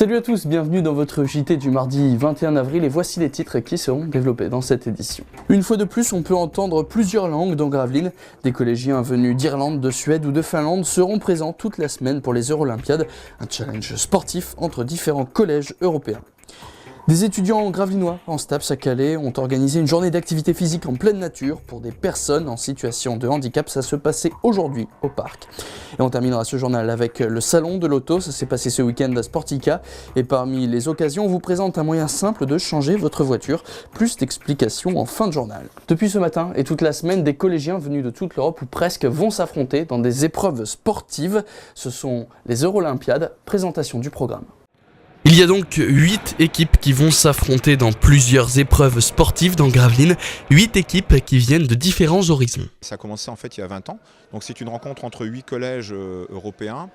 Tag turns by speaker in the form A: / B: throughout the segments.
A: Salut à tous, bienvenue dans votre JT du mardi 21 avril et voici les titres qui seront développés dans cette édition. Une fois de plus, on peut entendre plusieurs langues dans Gravelines. Des collégiens venus d'Irlande, de Suède ou de Finlande seront présents toute la semaine pour les Eurolympiades, un challenge sportif entre différents collèges européens. Des étudiants gravelinois en STAPS à Calais ont organisé une journée d'activité physique en pleine nature pour des personnes en situation de handicap. Ça se passait aujourd'hui au parc. Et on terminera ce journal avec le salon de l'auto. Ça s'est passé ce week-end à Sportica. Et parmi les occasions, on vous présente un moyen simple de changer votre voiture. Plus d'explications en fin de journal. Depuis ce matin et toute la semaine, des collégiens venus de toute l'Europe ou presque vont s'affronter dans des épreuves sportives. Ce sont les Eurolympiades. Présentation du programme.
B: Il y a donc 8 équipes qui vont s'affronter dans plusieurs épreuves sportives dans Gravelines, 8 équipes qui viennent de différents horizons.
C: Ça a commencé en fait il y a 20 ans, donc c'est une rencontre entre 8 collèges européens.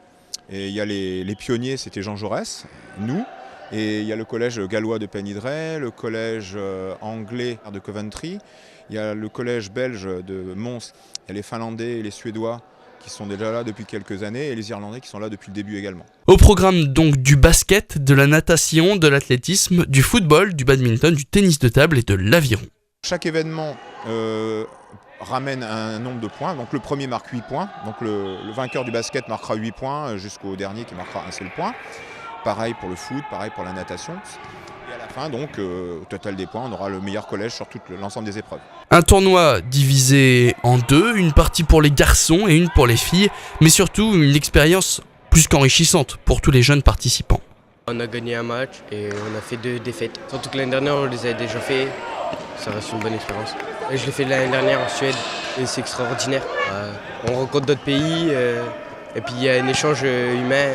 C: Et il y a les pionniers, c'était Jean Jaurès, nous, et il y a le collège gallois de Penydret, le collège anglais de Coventry, il y a le collège belge de Mons, il y a les Finlandais et les Suédois qui sont déjà là depuis quelques années et les Irlandais qui sont là depuis le début également.
B: Au programme donc du basket, de la natation, de l'athlétisme, du football, du badminton, du tennis de table et de l'aviron.
C: Chaque événement ramène un nombre de points, donc le premier marque 8 points, donc le vainqueur du basket marquera 8 points jusqu'au dernier qui marquera un seul point. Pareil pour le foot, pareil pour la natation. Et à la fin, donc, au total des points, on aura le meilleur collège sur tout l'ensemble des épreuves.
B: Un tournoi divisé en deux, une partie pour les garçons et une pour les filles, mais surtout une expérience plus qu'enrichissante pour tous les jeunes participants.
D: On a gagné un match et on a fait 2 défaites. Surtout que l'année dernière, on les a déjà fait. Ça reste une bonne expérience. Et je l'ai fait l'année dernière en Suède et c'est extraordinaire. On rencontre d'autres pays et puis il y a un échange humain.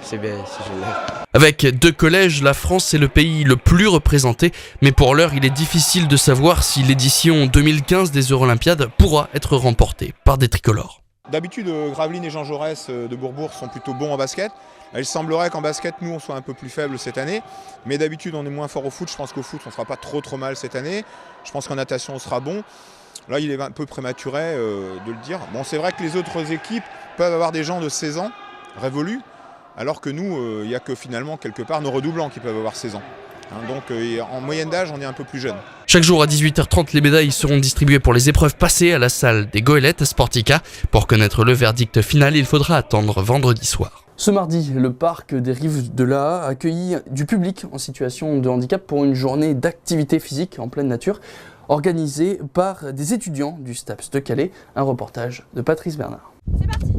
D: C'est bien, c'est génial.
B: Avec 2 collèges, la France est le pays le plus représenté, mais pour l'heure, il est difficile de savoir si l'édition 2015 des Eurolympiades pourra être remportée par des tricolores.
C: D'habitude, Gravelines et Jean Jaurès de Bourbourg sont plutôt bons en basket. Il semblerait qu'en basket, nous, on soit un peu plus faible cette année. Mais d'habitude, on est moins fort au foot. Je pense qu'au foot, on ne sera pas trop mal cette année. Je pense qu'en natation, on sera bon. Là, il est un peu prématuré de le dire. Bon, c'est vrai que les autres équipes peuvent avoir des gens de 16 ans révolus. Alors que nous, il n'y a que finalement, quelque part, nos redoublants qui peuvent avoir 16 ans. Donc en moyenne d'âge, on est un peu plus jeune.
B: Chaque jour à 18h30, les médailles seront distribuées pour les épreuves passées à la salle des Goélettes à Sportica. Pour connaître le verdict final, il faudra attendre vendredi soir.
A: Ce mardi, le parc des Rives de l'Aa a accueilli du public en situation de handicap pour une journée d'activité physique en pleine nature organisée par des étudiants du STAPS de Calais. Un reportage de Patrice Bernard.
E: C'est parti.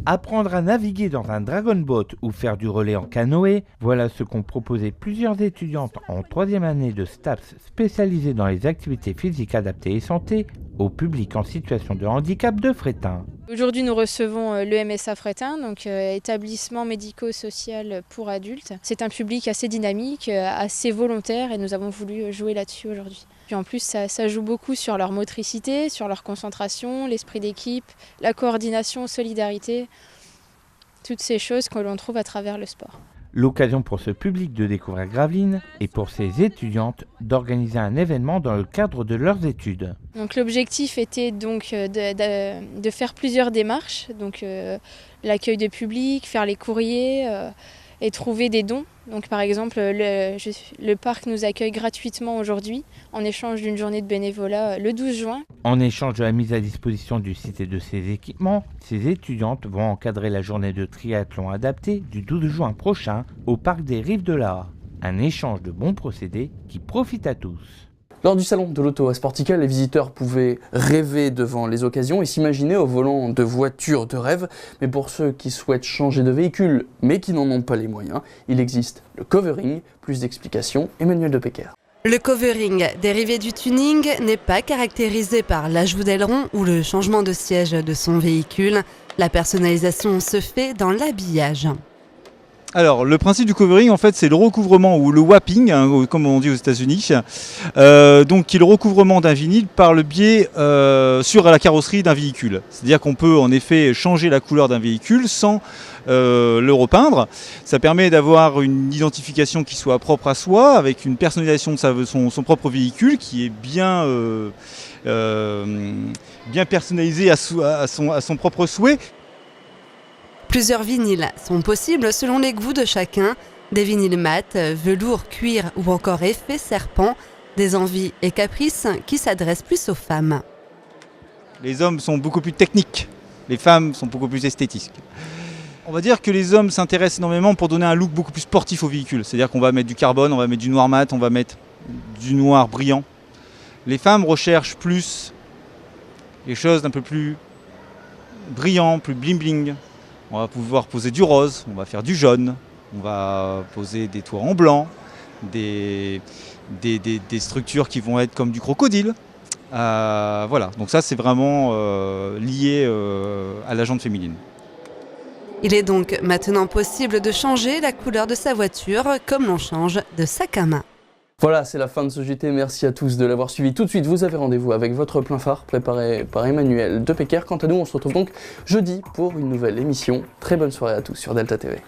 F: Apprendre à naviguer dans un dragon boat ou faire du relais en canoë, voilà ce qu'ont proposé plusieurs étudiantes en 3e année de STAPS spécialisées dans les activités physiques adaptées et santé au public en situation de handicap de Fréthun.
E: Aujourd'hui, nous recevons l'EMSA Fréthun, donc établissement médico-social pour adultes. C'est un public assez dynamique, assez volontaire et nous avons voulu jouer là-dessus aujourd'hui. Puis en plus, ça joue beaucoup sur leur motricité, sur leur concentration, l'esprit d'équipe, la coordination, solidarité, toutes ces choses que l'on trouve à travers le sport.
F: L'occasion pour ce public de découvrir Gravelines et pour ces étudiantes d'organiser un événement dans le cadre de leurs études.
E: Donc l'objectif était donc de faire plusieurs démarches, donc l'accueil de public, faire les courriers et trouver des dons. Donc par exemple, le parc nous accueille gratuitement aujourd'hui en échange d'une journée de bénévolat le 12 juin.
F: En échange de la mise à disposition du site et de ses équipements, ces étudiantes vont encadrer la journée de triathlon adaptée du 12 juin prochain au parc des Rives de l'Aa. Un échange de bons procédés qui profite à tous.
A: Lors du salon de l'auto à Sportica, les visiteurs pouvaient rêver devant les occasions et s'imaginer au volant de voitures de rêve. Mais pour ceux qui souhaitent changer de véhicule mais qui n'en ont pas les moyens, il existe le covering. Plus d'explications, Emmanuel Depecker.
G: Le covering, dérivé du tuning, n'est pas caractérisé par l'ajout d'aileron ou le changement de siège de son véhicule. La personnalisation se fait dans l'habillage.
H: Alors, le principe du covering, en fait, c'est le recouvrement ou le wrapping, comme on dit aux États-Unis. Donc, qui est le recouvrement d'un vinyle par le biais sur la carrosserie d'un véhicule. C'est-à-dire qu'on peut en effet changer la couleur d'un véhicule sans le repeindre. Ça permet d'avoir une identification qui soit propre à soi, avec une personnalisation de son propre véhicule qui est bien personnalisée à son propre souhait.
G: Plusieurs vinyles sont possibles selon les goûts de chacun. Des vinyles mat, velours, cuir ou encore effet serpent. Des envies et caprices qui s'adressent plus aux femmes.
H: Les hommes sont beaucoup plus techniques, les femmes sont beaucoup plus esthétiques. On va dire que les hommes s'intéressent énormément pour donner un look beaucoup plus sportif au véhicule. C'est-à-dire qu'on va mettre du carbone, on va mettre du noir mat, on va mettre du noir brillant. Les femmes recherchent plus les choses d'un peu plus brillant, plus bling bling. On va pouvoir poser du rose, on va faire du jaune, on va poser des toits en blanc, des structures qui vont être comme du crocodile. Voilà, donc ça c'est vraiment lié à la jante féminine.
G: Il est donc maintenant possible de changer la couleur de sa voiture comme l'on change de sac à main.
A: Voilà, c'est la fin de ce JT. Merci à tous de l'avoir suivi. Tout de suite, vous avez rendez-vous avec votre plein phare préparé par Emmanuel de Pecker. Quant à nous, on se retrouve donc jeudi pour une nouvelle émission. Très bonne soirée à tous sur Delta TV.